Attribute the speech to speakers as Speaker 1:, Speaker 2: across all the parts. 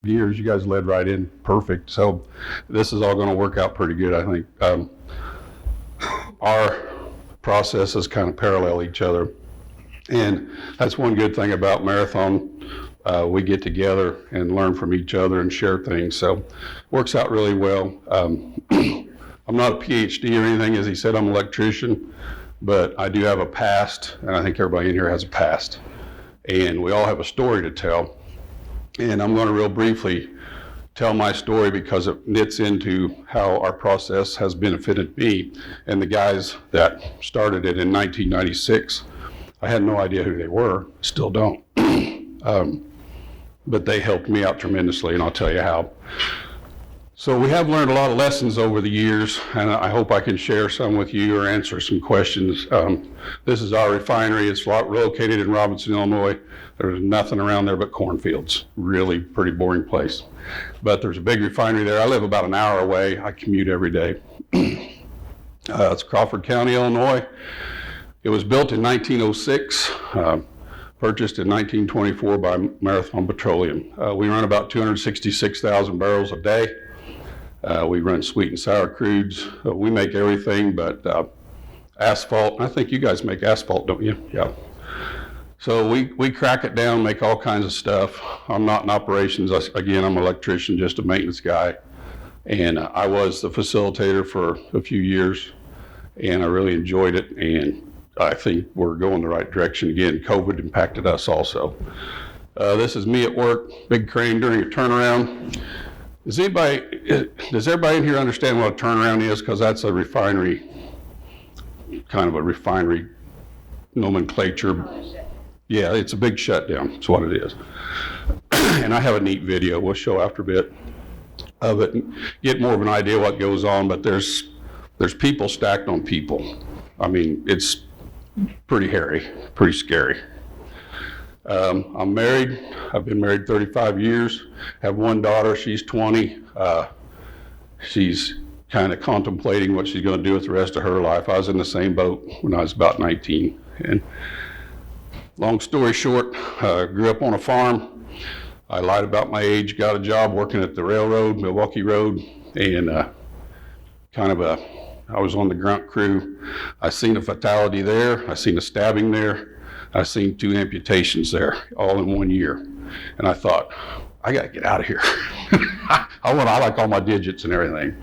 Speaker 1: years. You guys led right in perfect. So this is all going to work out pretty good, I think. Our processes kind of parallel each other. And that's one good thing about marathon. We get together and learn from each other and share things. So it works out really well. I'm not a PhD or anything. As he said, I'm an electrician, but I do have a past, and I think everybody in here has a past. And we all have a story to tell. And I'm going to real briefly tell my story because it knits into how our process has benefited me and the guys that started it in 1996. I had no idea who they were, still don't. But they helped me out tremendously, and I'll tell you how. So we have learned a lot of lessons over the years, and I hope I can share some with you or answer some questions. This is our refinery. It's located in Robinson, Illinois. There's nothing around there but cornfields. Really pretty boring place. But there's a big refinery there. I live about an hour away. I commute every day. It's Crawford County, Illinois. It was built in 1906, purchased in 1924 by Marathon Petroleum. We run about 266,000 barrels a day. We run sweet and sour crudes. We make everything but asphalt. I think you guys make asphalt, don't you? Yeah. So we crack it down, make all kinds of stuff. I'm not in operations. Again, I'm an electrician, just a maintenance guy. And I was the facilitator for a few years, and I really enjoyed it. And I think we're going the right direction. Again, COVID impacted us also. This is me at work, big crane during a turnaround. Does everybody in here understand what a turnaround is? Because that's a refinery, kind of a refinery nomenclature. Yeah, it's a big shutdown, that's what it is. And I have a neat video we'll show after a bit of it and get more of an idea what goes on, but there's people stacked on people. I mean, it's pretty hairy, pretty scary. I'm married. I've been married 35 years. Have one daughter. She's 20. She's kind of contemplating what she's going to do with the rest of her life. I was in the same boat when I was about 19. And long story short, grew up on a farm. I lied about my age, got a job working at the railroad, Milwaukee Road, and I was on the grunt crew. I seen a fatality there. I seen a stabbing there. I seen 2 amputations there, all in 1 year. And I thought, I got to get out of here. I like all my digits and everything.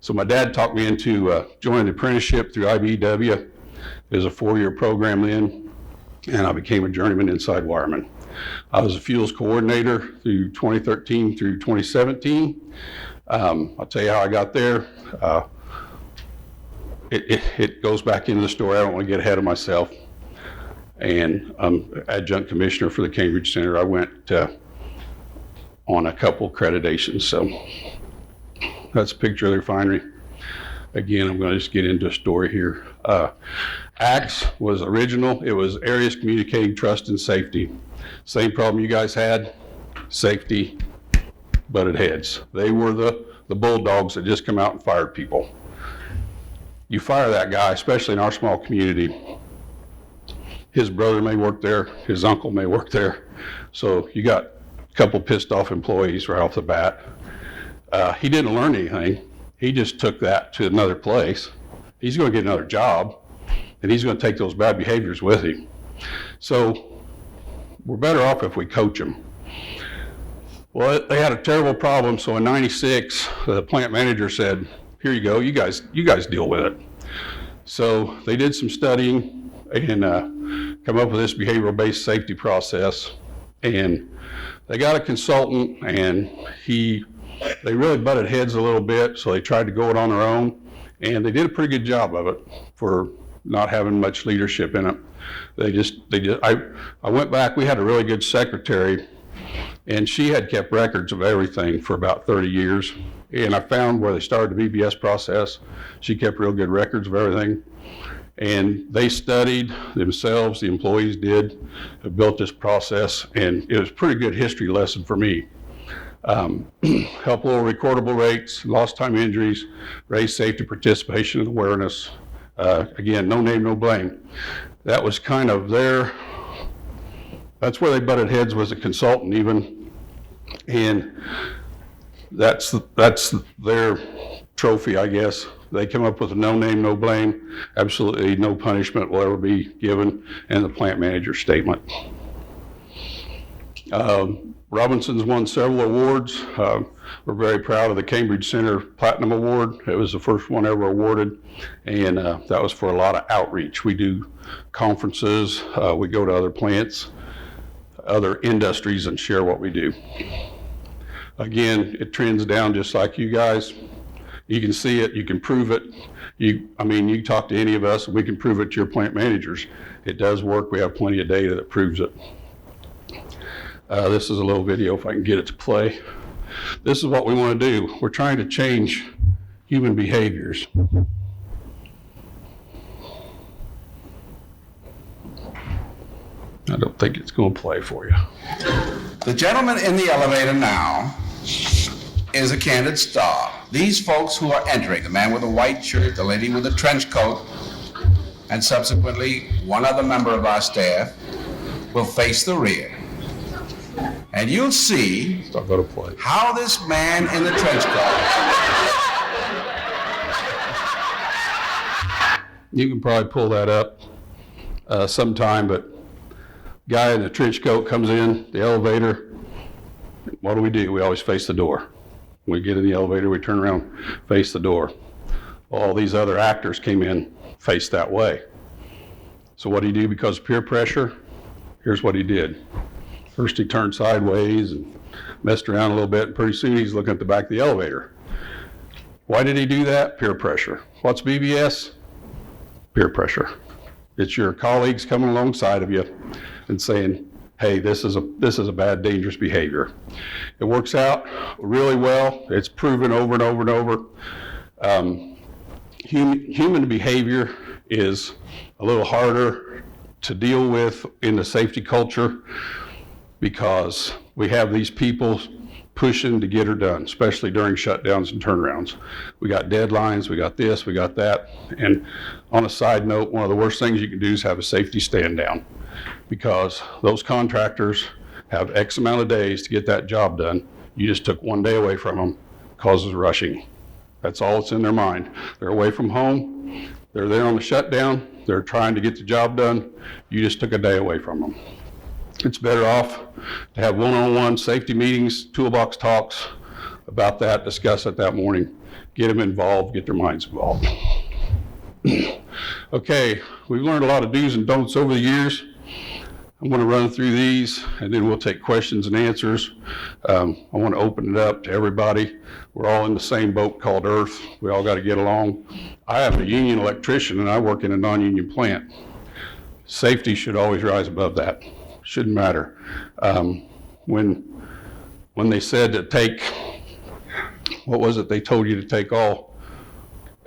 Speaker 1: So my dad talked me into joining the apprenticeship through IBEW. It was a 4-year program then, and I became a journeyman inside wireman. I was a fuels coordinator through 2013 through 2017. I'll tell you how I got there. It goes back into the story. I don't want to get ahead of myself. And I'm adjunct commissioner for the Cambridge Center. I went on a couple accreditations. So that's a picture of the refinery. Again, I'm going to just get into a story here. ACTS was original. It was Areas Communicating Trust and Safety. Same problem you guys had, safety, butted heads. They were the bulldogs that just come out and fired people. You fire that guy, especially in our small community, his brother may work there, his uncle may work there. So you got a couple pissed off employees right off the bat. He didn't learn anything. He just took that to another place. He's going to get another job, and he's going to take those bad behaviors with him. So we're better off if we coach them. Well, they had a terrible problem, so in '96, the plant manager said, here you go, you guys deal with it. So they did some studying and come up with this behavioral-based safety process. And they got a consultant, and they really butted heads a little bit, so they tried to go it on their own. And they did a pretty good job of it for not having much leadership in it. I went back, we had a really good secretary, and she had kept records of everything for about 30 years. And I found where they started the VBS process. She kept real good records of everything. And they studied themselves, the employees did, built this process, and it was a pretty good history lesson for me. Help lower recordable rates, lost time injuries, raise safety participation and awareness. Again, no name, no blame. That was kind of that's where they butted heads, was a consultant even. And that's their trophy, I guess. They come up with a no name, no blame, absolutely no punishment will ever be given, and the plant manager's statement. Robinson's won several awards. We're very proud of the Cambridge Center Platinum Award. It was the first one ever awarded, and that was for a lot of outreach. We do conferences, we go to other plants, other industries, and share what we do. Again, it trends down just like you guys. You can see it, you can prove it. You can talk to any of us, and we can prove it to your plant managers. It does work. We have plenty of data that proves it. This is a little video, if I can get it to play. This is what we want to do. We're trying to change human behaviors. I don't think it's going to play for you.
Speaker 2: The gentleman in the elevator now is a candid star. These folks who are entering, the man with the white shirt, the lady with the trench coat, and subsequently one other member of our staff, will face the rear. And you'll see how this man in the trench coat.
Speaker 1: You can probably pull that up sometime, but guy in the trench coat comes in the elevator. What do? We always face the door. When we get in the elevator, we turn around, face the door. All these other actors came in, faced that way. So what did he do because of peer pressure? Here's what he did. First he turned sideways and messed around a little bit, and pretty soon he's looking at the back of the elevator. Why did he do that? Peer pressure. What's BBS? Peer pressure. It's your colleagues coming alongside of you and saying, hey, this is a bad, dangerous behavior. It works out really well. It's proven over and over and over. Human behavior is a little harder to deal with in the safety culture because we have these people pushing to get her done, especially during shutdowns and turnarounds. We got deadlines, we got this, we got that. And on a side note, one of the worst things you can do is have a safety stand down, because those contractors have X amount of days to get that job done. You just took one day away from them, causes rushing. That's all that's in their mind. They're away from home, they're there on the shutdown, they're trying to get the job done. You just took a day away from them. It's better off to have one-on-one safety meetings, toolbox talks about that, discuss it that morning, get them involved, get their minds involved. Okay, we've learned a lot of do's and don'ts over the years. I'm going to run through these and then we'll take questions and answers. I want to open it up to everybody. We're all in the same boat called Earth. We all got to get along. I am a union electrician and I work in a non-union plant. Safety should always rise above that. Shouldn't matter. When they said to take, what was it they told you to take all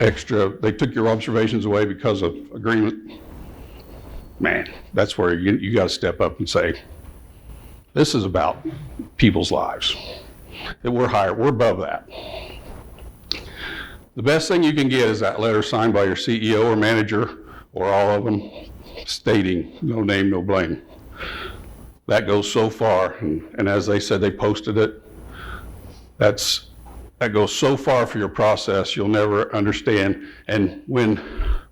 Speaker 1: extra, they took your observations away because of agreement. Man, that's where you got to step up and say, this is about people's lives. That we're higher, we're above that. The best thing you can get is that letter signed by your CEO or manager, or all of them, stating no name, no blame. That goes so far, and as they said, they posted it. That goes so far for your process, you'll never understand. And when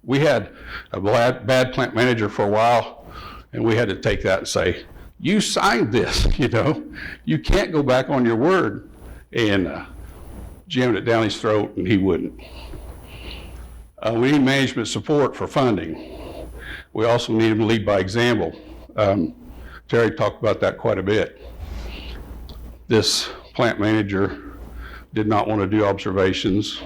Speaker 1: we had a bad plant manager for a while, and we had to take that and say, you signed this, you can't go back on your word, and jammed it down his throat, and he wouldn't. We need management support for funding. We also need him to lead by example. Terry talked about that quite a bit. This plant manager did not want to do observations,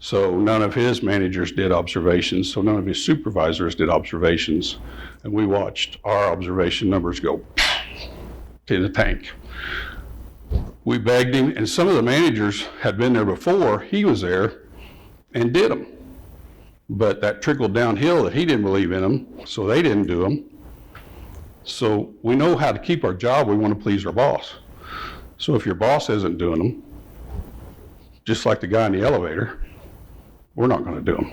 Speaker 1: so none of his managers did observations, so none of his supervisors did observations, and we watched our observation numbers go in the tank. We begged him, and some of the managers had been there before he was there and did them, but that trickled downhill that he didn't believe in them, so they didn't do them. So we know how to keep our job. We want to please our boss. So if your boss isn't doing them, just like the guy in the elevator, we're not going to do them.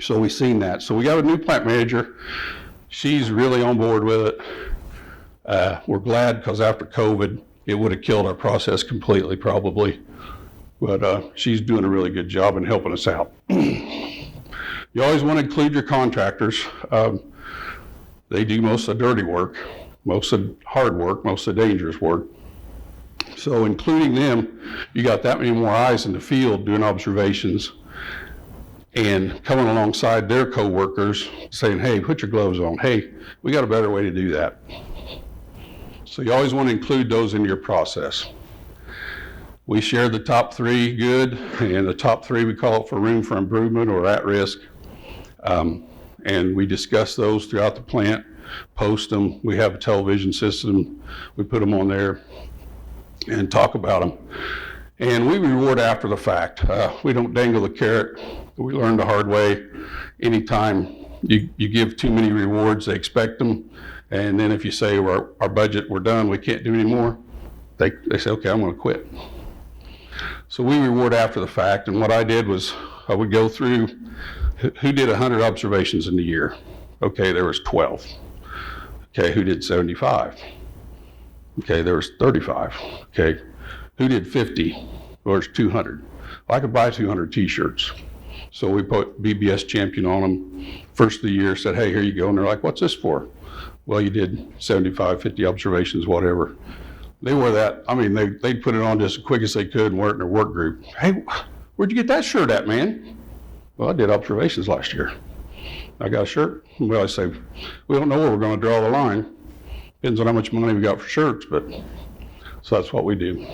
Speaker 1: So we've seen that. So we got a new plant manager. She's really on board with it. We're glad because after COVID, it would have killed our process completely probably. But she's doing a really good job in helping us out. You always want to include your contractors. They do most of the dirty work, most of the hard work, most of the dangerous work. So including them, you got that many more eyes in the field doing observations and coming alongside their coworkers saying, hey, put your gloves on. Hey, we got a better way to do that. So you always want to include those in your process. We share the top 3 good, and the top 3 we call it for room for improvement or at risk. And we discuss those throughout the plant, post them. We have a television system. We put them on there and talk about them. And we reward after the fact. We don't dangle the carrot. We learned the hard way. Anytime you give too many rewards, they expect them. And then if you say, our budget, we're done, we can't do any more, they say, okay, I'm gonna quit. So we reward after the fact. And what I did was I would go through who did 100 observations in the year. Okay, there was 12. Okay, who did 75? Okay, there was 35. Okay, who did 50? Well, there's 200. Well, I could buy 200 t-shirts. So we put BBS champion on them. First of the year, said, hey, here you go. And they're like, what's this for? Well, you did 75, 50 observations, whatever. They wore that. I mean, they'd put it on just as quick as they could and wear it in their work group. Hey, where'd you get that shirt at, man? Well, I did observations last year. I got a shirt. Well, I say, we don't know where we're going to draw the line. Depends on how much money we got for shirts, but so that's what we do.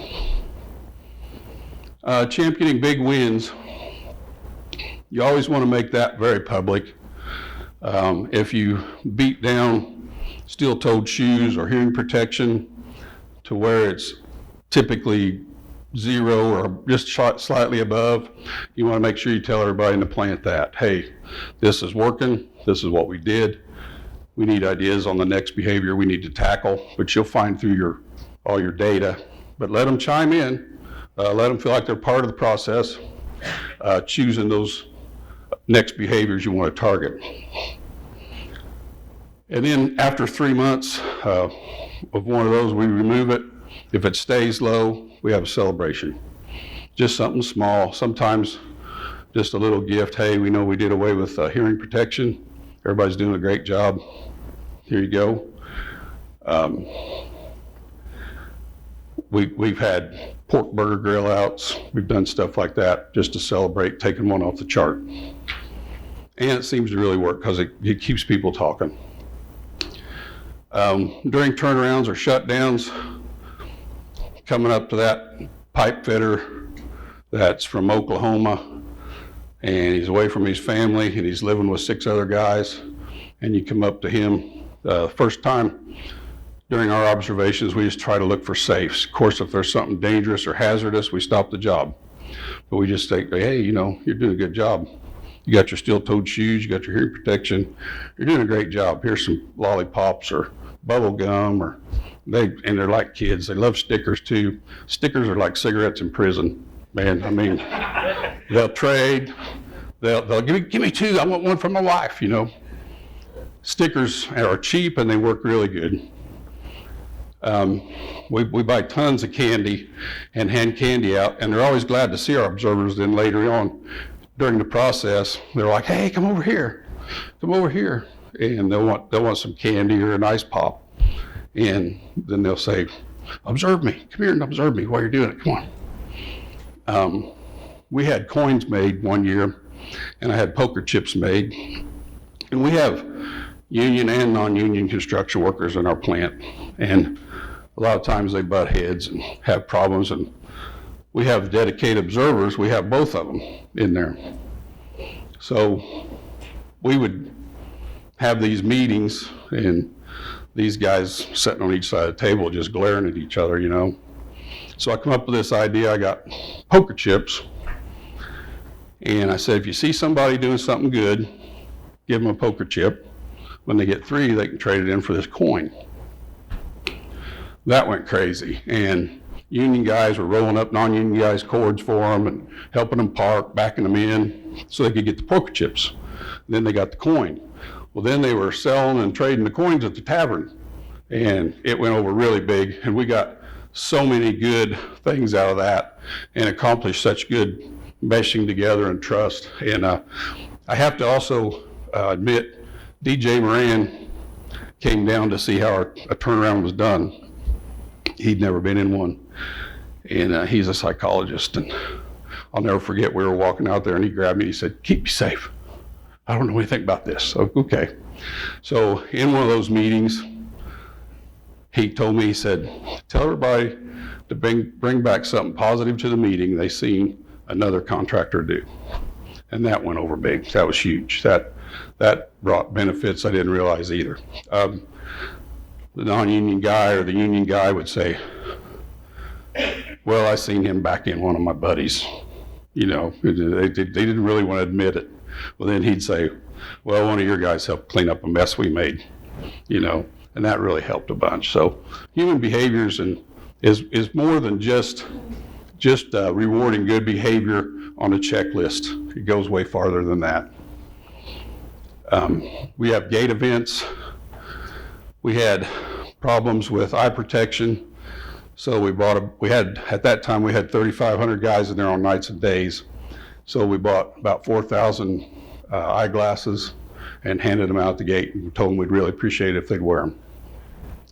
Speaker 1: Championing big wins. You always want to make that very public. If you beat down steel-toed shoes or hearing protection to where it's typically 0 or just slightly above, you want to make sure you tell everybody in the plant that, hey, this is working, this is what we did, we need ideas on the next behavior we need to tackle, which you'll find through all your data. But let them chime in, let them feel like they're part of the process, choosing those next behaviors you want to target. And then after 3 months of one of those, we remove it. If it stays low, we have a celebration. Just something small, sometimes just a little gift. Hey, we know we did away with hearing protection. Everybody's doing a great job. Here you go. We've had pork burger grill outs. We've done stuff like that just to celebrate taking one off the chart. And it seems to really work because it keeps people talking. During turnarounds or shutdowns, coming up to that pipe fitter that's from Oklahoma and he's away from his family and he's living with 6 other guys, and you come up to him, first time during our observations, we just try to look for safes. Of course, if there's something dangerous or hazardous, we stop the job. But we just say, hey, you know, you're doing a good job. You got your steel-toed shoes, you got your hearing protection, you're doing a great job. Here's some lollipops or bubble gum, or and they're like kids. They love stickers too. Stickers are like cigarettes in prison, man. I mean, they'll trade. They'll give me 2. I want one for my wife. You know, stickers are cheap and they work really good. We buy tons of candy and hand candy out, and they're always glad to see our observers. Then later on, during the process, they're like, "Hey, come over here, and they'll want some candy or an ice pop. And then they'll say, observe me, come here and observe me while you're doing it, come on. We had coins made one year, and I had poker chips made. And we have union and non-union construction workers in our plant. And a lot of times they butt heads and have problems, and we have dedicated observers, we have both of them in there. So we would have these meetings, and these guys sitting on each side of the table just glaring at each other, you know. So I come up with this idea. I got poker chips, and I said, if you see somebody doing something good, give them a poker chip. When they get 3, they can trade it in for this coin. That went crazy, and union guys were rolling up non-union guys' cords for them and helping them park, backing them in so they could get the poker chips. And then they got the coin. Well, then they were selling and trading the coins at the tavern, and it went over really big, and we got so many good things out of that and accomplished such good meshing together and trust. And I have to also admit, DJ Moran came down to see how a turnaround was done. He'd never been in one. And he's a psychologist. And I'll never forget, we were walking out there and he grabbed me and he said, "Keep me safe. I don't know anything about this." So, okay. So in one of those meetings, he told me, he said, "Tell everybody to bring back something positive to the meeting they seen another contractor do." And that went over big. That was huge. That brought benefits I didn't realize either. The non-union guy or the union guy would say, "Well, I seen him back in one of my buddies." You know, they didn't really want to admit it. Well, then he'd say, "Well, one of your guys helped clean up a mess we made," you know, and that really helped a bunch. So human behaviors is more than just rewarding good behavior on a checklist. It goes way farther than that. We have gate events. We had problems with eye protection. So at that time we had 3,500 guys in there on nights and days. So we bought about 4,000 eyeglasses and handed them out the gate and told them we'd really appreciate it if they'd wear them.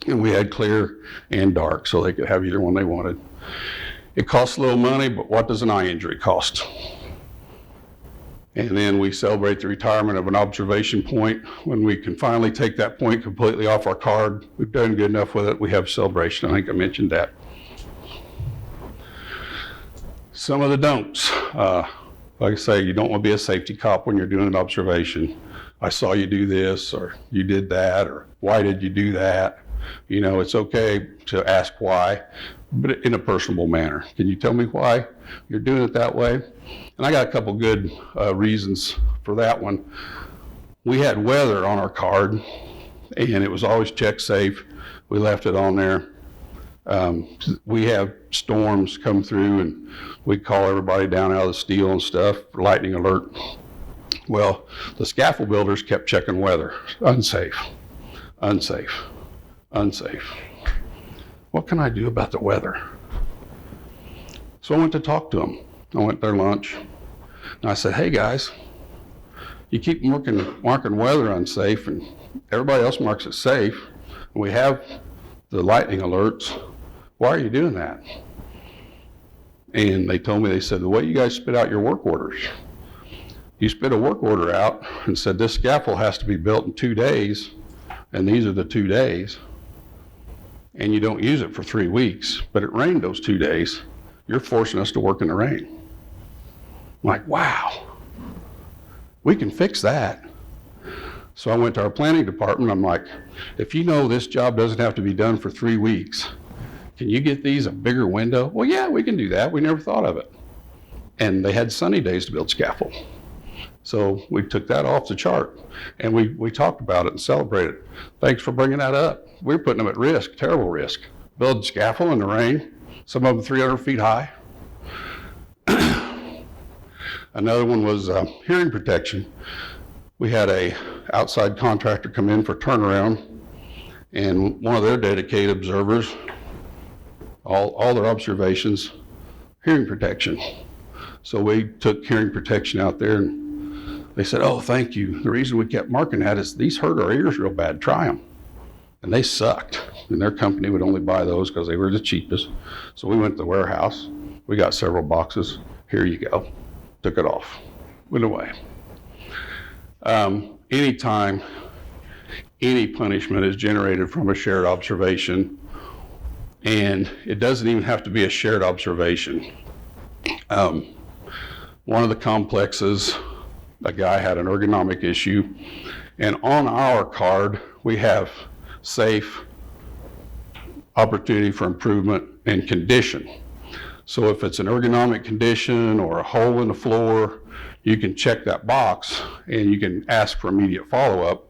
Speaker 1: And we had clear and dark so they could have either one they wanted. It costs a little money, but what does an eye injury cost? And then we celebrate the retirement of an observation point. When we can finally take that point completely off our card, we've done good enough with it, we have celebration. I think I mentioned that. Some of the don'ts. Like I say, you don't want to be a safety cop when you're doing an observation. "I saw you do this," or "You did that," or "Why did you do that?" You know, it's okay to ask why, but in a personable manner. "Can you tell me why you're doing it that way?" And I got a couple good reasons for that one. We had weather on our card, and it was always check safe. We left it on there. We have storms come through, and we call everybody down out of the steel and stuff for lightning alert. Well, the scaffold builders kept checking weather. Unsafe, unsafe, unsafe. What can I do about the weather? So I went to talk to them. I went to their lunch, and I said, "Hey guys, you keep marking weather unsafe, and everybody else marks it safe, and we have the lightning alerts. Why are you doing that?" And they told me, they said, "The way you guys spit out your work orders, you spit a work order out and said this scaffold has to be built in 2 days, and these are the 2 days, and you don't use it for 3 weeks, but it rained those 2 days. You're forcing us to work in the rain." I'm like, wow, we can fix that. So I went to our planning department. I'm like, "If you know this job doesn't have to be done for 3 weeks, can you get these a bigger window?" "Well, yeah, we can do that. We never thought of it." And they had sunny days to build scaffold. So we took that off the chart, and we talked about it and celebrated. "Thanks for bringing that up. We're putting them at risk, terrible risk. Build scaffold in the rain, some of them 300 feet high." Another one was hearing protection. We had a outside contractor come in for turnaround, and one of their dedicated observers, all their observations, hearing protection. So we took hearing protection out there, and they said, "Oh, thank you. The reason we kept marking that is these hurt our ears real bad. Try them." And they sucked, and their company would only buy those because they were the cheapest. So we went to the warehouse. We got several boxes. "Here you go." Took it off, went away. Anytime any punishment is generated from a shared observation, and it doesn't even have to be a shared observation. One of the complexes, a guy had an ergonomic issue, and on our card we have safe, opportunity for improvement, and condition. So if it's an ergonomic condition or a hole in the floor, you can check that box and you can ask for immediate follow-up.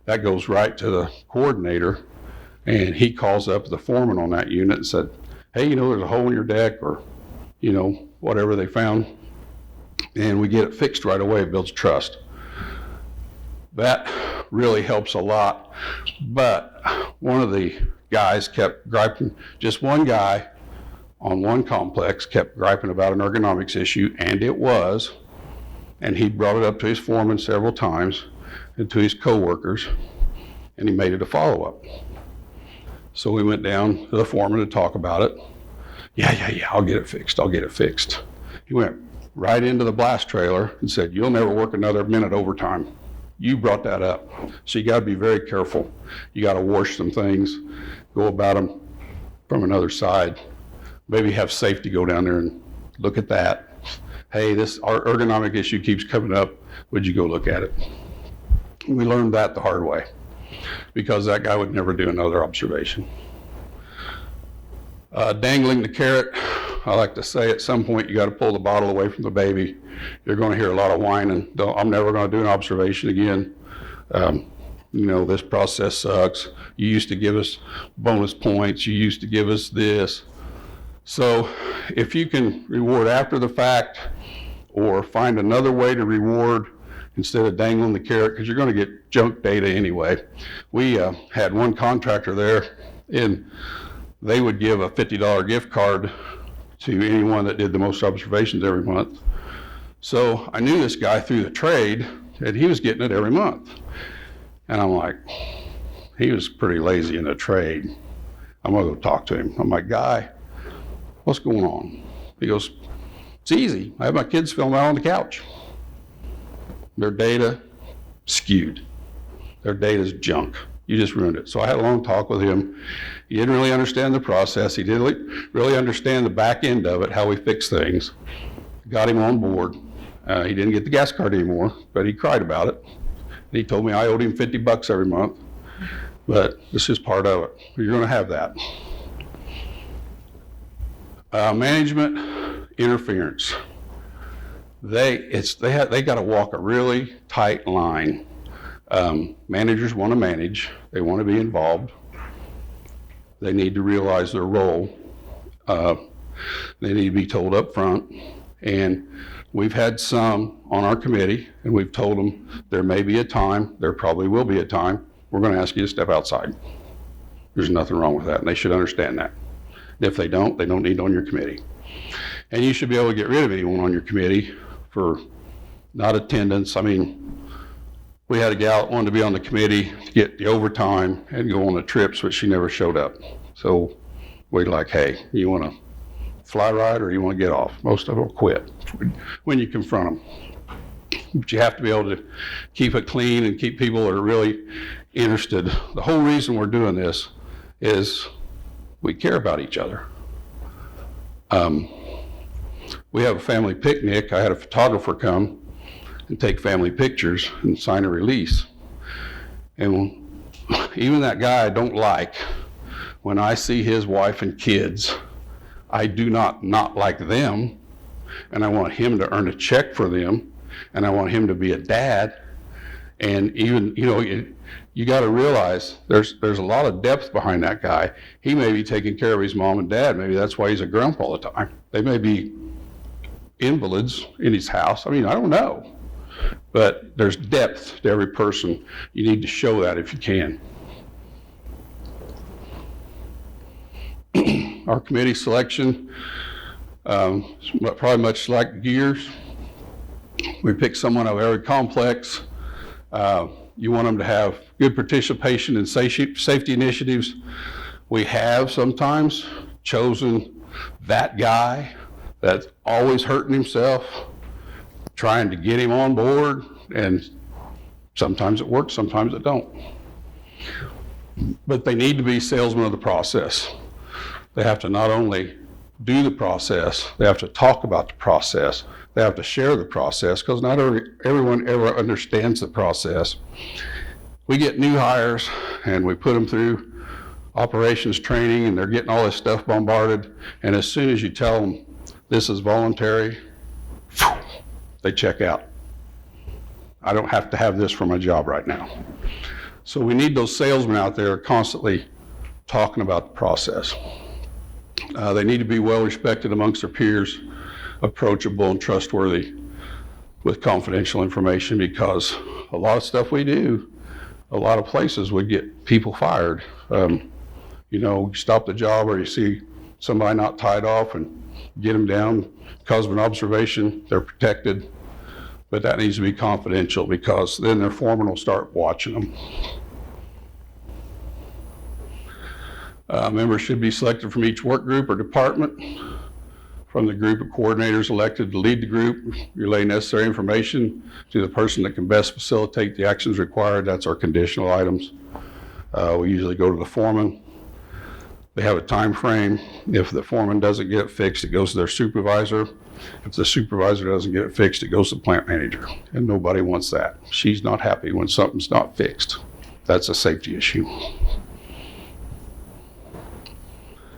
Speaker 1: That goes right to the coordinator, and he calls up the foreman on that unit and said, "Hey, you know, there's a hole in your deck," or, you know, whatever they found. And we get it fixed right away. It builds trust. That really helps a lot. But one of the guys kept griping, just one guy on one complex kept griping about an ergonomics issue, and it was, and he brought it up to his foreman several times and to his coworkers, and he made it a follow-up. So we went down to the foreman to talk about it. Yeah, I'll get it fixed. He went right into the blast trailer and said, you'll never work another minute overtime. You brought that up. So you gotta be very careful. You gotta wash some things, go about them from another side. Maybe have safety go down there and look at that. Hey, our ergonomic issue keeps coming up. Would you go look at it? We learned that the hard way because that guy would never do another observation. Dangling the carrot, I like to say at some point you got to pull the bottle away from the baby. You're going to hear a lot of whining. I'm never going to do an observation again. This process sucks. You used to give us bonus points. You used to give us this. So if you can reward after the fact or find another way to reward instead of dangling the carrot, because you're going to get junk data anyway. We had one contractor there, and they would give a $50 gift card to anyone that did the most observations every month. So I knew this guy through the trade, and he was getting it every month. And I'm like, he was pretty lazy in the trade. I'm gonna go talk to him. I'm like, guy, what's going on? He goes, it's easy. I have my kids film out on the couch. Their data skewed. Their data's junk. You just ruined it. So I had a long talk with him. He didn't really understand the process. He didn't really understand the back end of it, how we fix things. Got him on board. He didn't get the gas card anymore, but he cried about it. And he told me I owed him $50 every month, but this is part of it. You're gonna have that. Management interference. They got to walk a really tight line. Managers want to manage. They want to be involved. They need to realize their role. They need to be told up front. And we've had some on our committee, and we've told them there may be a time, there probably will be a time, we're going to ask you to step outside. There's nothing wrong with that, and they should understand that. If they don't need on your committee. And you should be able to get rid of anyone on your committee for not attendance. I mean, we had a gal that wanted to be on the committee to get the overtime and go on the trips, but she never showed up. So we're like, hey, you want to fly ride or you want to get off? Most of them will quit when you confront them. But you have to be able to keep it clean and keep people that are really interested. The whole reason we're doing this is we care about each other. We have a family picnic. I had a photographer come and take family pictures and sign a release. And even that guy I don't like, when I see his wife and kids, I do not like them, and I want him to earn a check for them, and I want him to be a dad. And even, you got to realize there's a lot of depth behind that guy. He may be taking care of his mom and dad. Maybe that's why he's a grump all the time. They may be invalids in his house. I mean, I don't know. But there's depth to every person. You need to show that if you can. Our committee selection, probably much like Gears. We pick someone of every complex. You want them to have good participation in safety initiatives. We have sometimes chosen that guy that's always hurting himself, trying to get him on board, and sometimes it works, sometimes it don't. But they need to be salesmen of the process. They have to not only do the process, they have to talk about the process, they have to share the process, because not everyone ever understands the process. We get new hires and we put them through operations training, and they're getting all this stuff bombarded, and as soon as you tell them this is voluntary, they check out. I don't have to have this for my job right now. So we need those salesmen out there constantly talking about the process. They need to be well respected amongst their peers, approachable and trustworthy with confidential information, because a lot of stuff we do, a lot of places would get people fired. You know, you stop the job or you see somebody not tied off and get them down because of an observation, they're protected. But that needs to be confidential because then their foreman will start watching them. Members should be selected from each work group or department. From the group of coordinators elected to lead the group, relay necessary information to the person that can best facilitate the actions required. That's our conditional items. We usually go to the foreman. They have a time frame. If the foreman doesn't get it fixed, it goes to their supervisor. If the supervisor doesn't get it fixed, it goes to the plant manager. And nobody wants that. She's not happy when something's not fixed. That's a safety issue.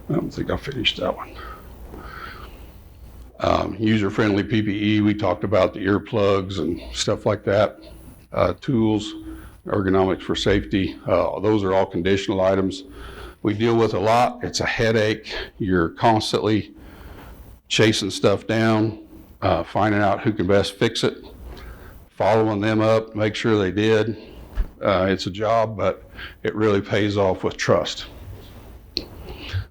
Speaker 1: I don't think I finished that one. User-friendly PPE, we talked about the earplugs and stuff like that. Tools, ergonomics for safety, those are all conditional items. We deal with a lot. It's a headache. You're constantly chasing stuff down, finding out who can best fix it, following them up, make sure they did. It's a job, but it really pays off with trust.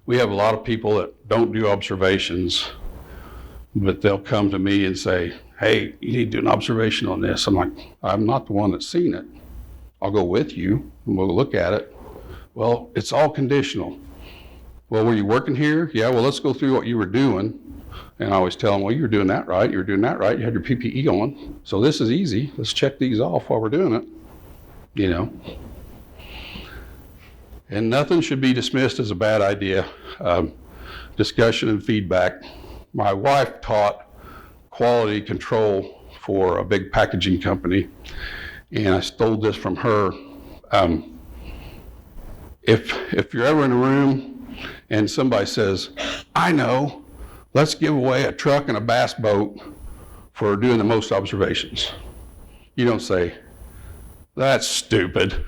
Speaker 1: We have a lot of people that don't do observations, but they'll come to me and say, hey, you need to do an observation on this. I'm like, I'm not the one that's seen it. I'll go with you and we'll look at it. Well, it's all conditional. Well, were you working here? Yeah, well, let's go through what you were doing. And I always tell them, well, you were doing that right. You were doing that right. You had your PPE on. So this is easy. Let's check these off while we're doing it, you know. And nothing should be dismissed as a bad idea. Discussion and feedback. My wife taught quality control for a big packaging company, and I stole this from her. If you're ever in a room and somebody says, I know, let's give away a truck and a bass boat for doing the most observations. You don't say, that's stupid.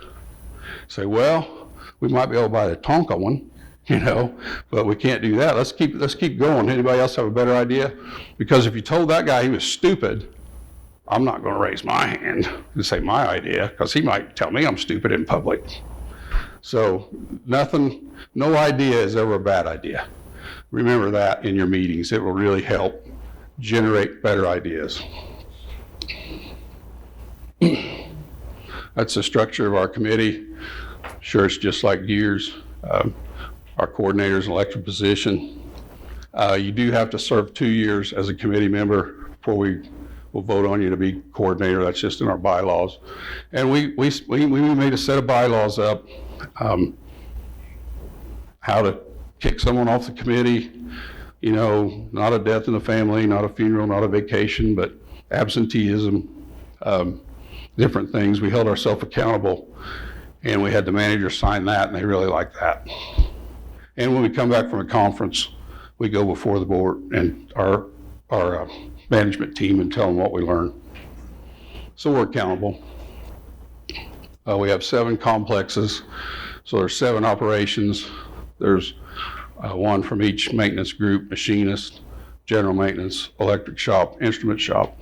Speaker 1: Say, well, we might be able to buy the Tonka one, you know, but we can't do that. Let's keep going. Anybody else have a better idea? Because if you told that guy he was stupid, I'm not going to raise my hand and say my idea, because he might tell me I'm stupid in public. So no idea is ever a bad idea. Remember that in your meetings. It will really help generate better ideas. That's the structure of our committee. Sure, it's just like yours. Our coordinator is an elected position. You do have to serve 2 years as a committee member before we will vote on you to be coordinator. That's just in our bylaws. And we made a set of bylaws up, how to kick someone off the committee, you know, not a death in the family, not a funeral, not a vacation, but absenteeism, different things. We held ourselves accountable, and we had the manager sign that, and they really liked that. And when we come back from a conference, we go before the board and our management team and tell them what we learned. So we're accountable. We have 7 complexes, so there's 7 operations. There's one from each maintenance group: machinist, general maintenance, electric shop, instrument shop,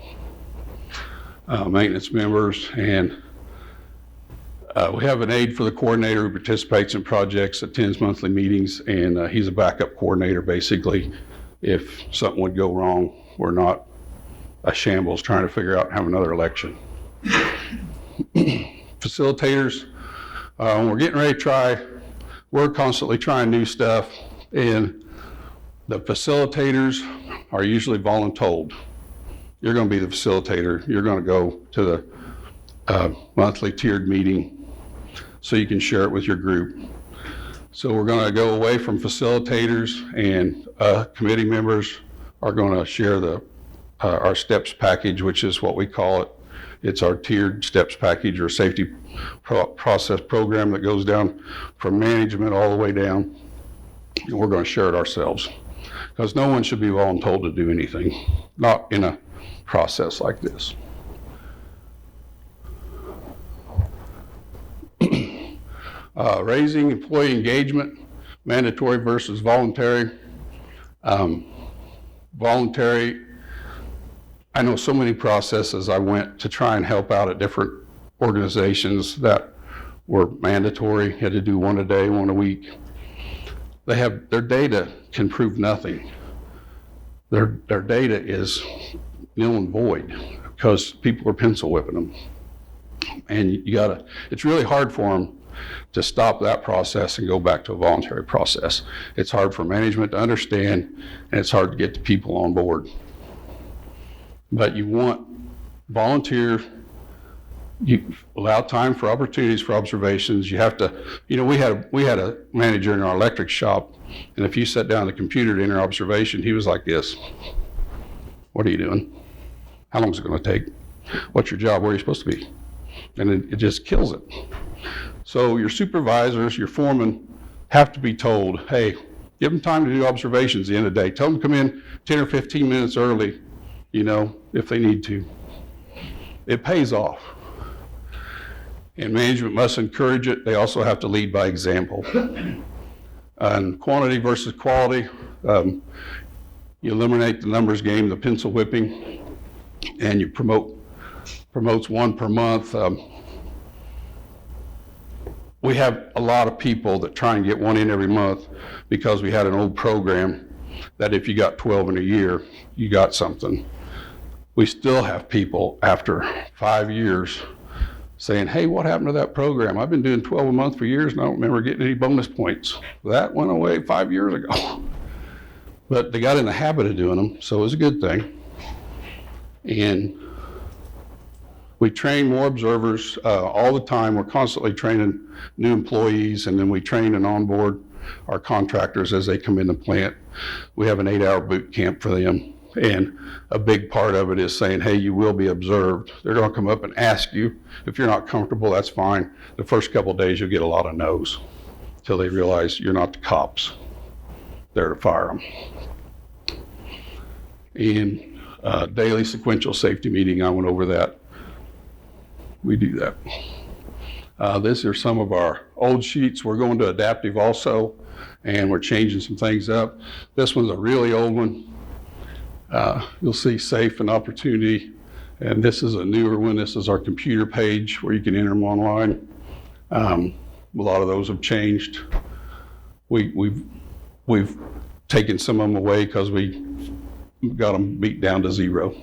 Speaker 1: maintenance members, and we have an aide for the coordinator who participates in projects, attends monthly meetings, and he's a backup coordinator basically. If something would go wrong, we're not a shambles trying to figure out and have another election. Facilitators, when we're getting ready to try, we're constantly trying new stuff, and the facilitators are usually voluntold. You're going to be the facilitator. You're going to go to the monthly tiered meeting so you can share it with your group. So we're going to go away from facilitators, and committee members are going to share our STEPS package, which is what we call it. It's our tiered STEPS package, or safety process program that goes down from management all the way down. And we're going to share it ourselves, because no one should be voluntold to do anything, not in a process like this. Raising employee engagement, mandatory versus voluntary. Voluntary, I know so many processes I went to try and help out at different organizations that were mandatory, had to do one a day, one a week. their data can prove nothing. Their data is nil and void because people are pencil whipping them. And it's really hard for them to stop that process and go back to a voluntary process. It's hard for management to understand, and it's hard to get the people on board. But you want volunteer, you allow time for opportunities for observations. You have to, we had a manager in our electric shop, and if you sat down at the computer to enter observation, he was like this. What are you doing? How long is it going to take? What's your job? Where are you supposed to be? And it just kills it. So your supervisors, your foremen have to be told, hey, give them time to do observations at the end of the day. Tell them to come in 10 or 15 minutes early, if they need to. It pays off. And management must encourage it. They also have to lead by example. And quantity versus quality, you eliminate the numbers game, the pencil whipping, and you promotes one per month. We have a lot of people that try and get one in every month because we had an old program that if you got 12 in a year, you got something. We still have people after 5 years saying, hey, what happened to that program? I've been doing 12 a month for years and I don't remember getting any bonus points. That went away 5 years ago. But they got in the habit of doing them, so it was a good thing. And we train more observers all the time. We're constantly training new employees, and then we train and onboard our contractors as they come in the plant. We have an 8-hour boot camp for them, and a big part of it is saying, hey, you will be observed. They're going to come up and ask you. If you're not comfortable, that's fine. The first couple of days, you'll get a lot of no's until they realize you're not the cops. There to fire them. And daily sequential safety meeting, I went over that. We do that. These are some of our old sheets. We're going to adaptive also, and we're changing some things up. This one's a really old one. You'll see safe and opportunity, and this is a newer one. This is our computer page where you can enter them online. A lot of those have changed. We've taken some of them away because we got them beat down to zero.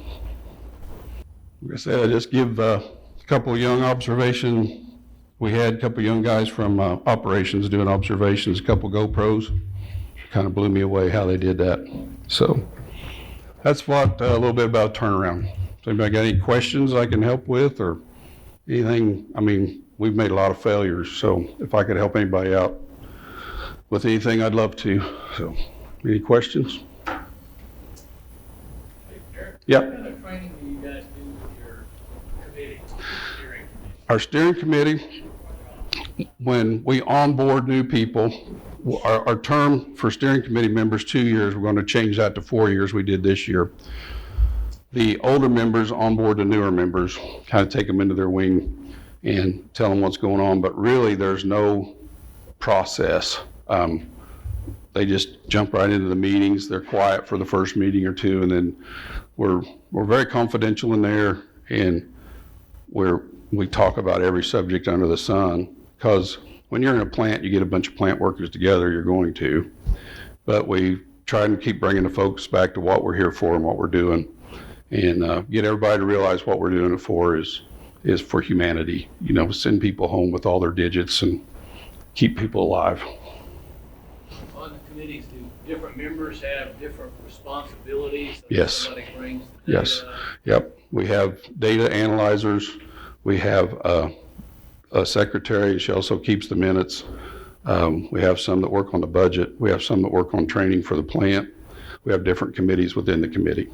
Speaker 1: Like I said, I just give a couple of young observation. We had a couple of young guys from operations doing observations, a couple GoPros. Kind of blew me away how they did that. So that's what a little bit about turnaround. So anybody got any questions I can help with or anything? I mean, we've made a lot of failures, so if I could help anybody out with anything, I'd love to. So any questions? Yeah.
Speaker 3: What kind of training do you guys do with your committee, steering committee?
Speaker 1: Our steering committee, when we onboard new people, our term for steering committee members 2 years, we're going to change that to 4 years. We did this year. The older members onboard the newer members, kind of take them into their wing and tell them what's going on, but really there's no process. They just jump right into the meetings. They're quiet for the first meeting or two, and then we're very confidential in there, and we talk about every subject under the sun, because when you're in a plant, you get a bunch of plant workers together, you're going to, but we try and keep bringing the folks back to what we're here for and what we're doing, and get everybody to realize what we're doing it for is for humanity, send people home with all their digits and keep people alive.
Speaker 3: On the committees, do different members have different responsibilities?
Speaker 1: Yes.
Speaker 3: Somebody brings the data.
Speaker 1: Yes. Yep. We have data analyzers. We have a secretary. She also keeps the minutes. We have some that work on the budget. We have some that work on training for the plant. We have different committees within the committee.